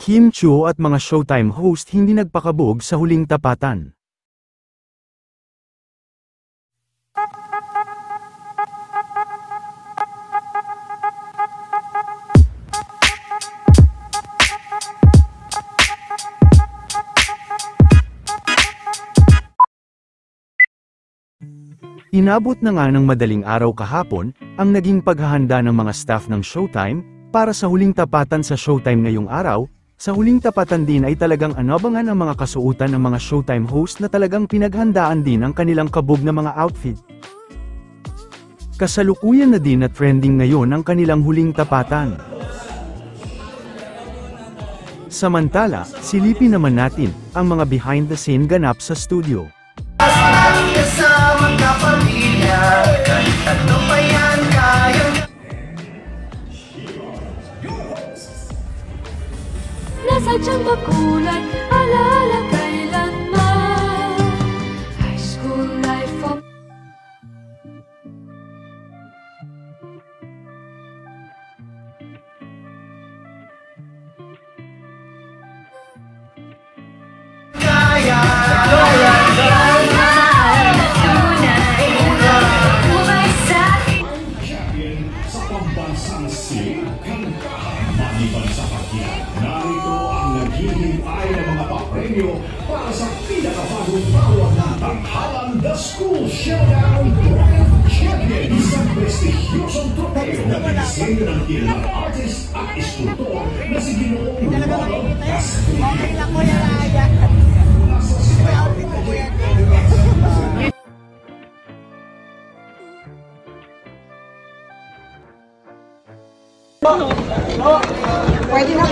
Kim Chiu at mga Showtime host hindi nagpakabog sa huling tapatan. Inabot na nga ng madaling araw kahapon, ang naging paghahanda ng mga staff ng Showtime, para sa huling tapatan sa Showtime ngayong araw. Sa huling tapatan din ay talagang anabangan ang mga kasuotan ng mga Showtime host na talagang pinaghandaan din ang kanilang kabog na mga outfit. Kasalukuyan na din at trending ngayon ang kanilang huling tapatan. Samantala, silipin naman natin ang mga behind the scene ganap sa studio. Kasama kapamilya, kahit ano pa yan kayang nasa tiyang bakulay, alala kailanman. High school life of pambansang silakan maliban sa pagkiyan. Narito ang naghihintay ng mga papremyo para sa pinakabagong tawag ng tanghalan, The School Showdown Grand Champion. Isang prestigyosong trofeo na dinisenyo ng kilalang artist at iskultor na si Ginoong Ronald Castro. Okay lang, Kuya Raya. May outfit mo, Kuya. Pwede na.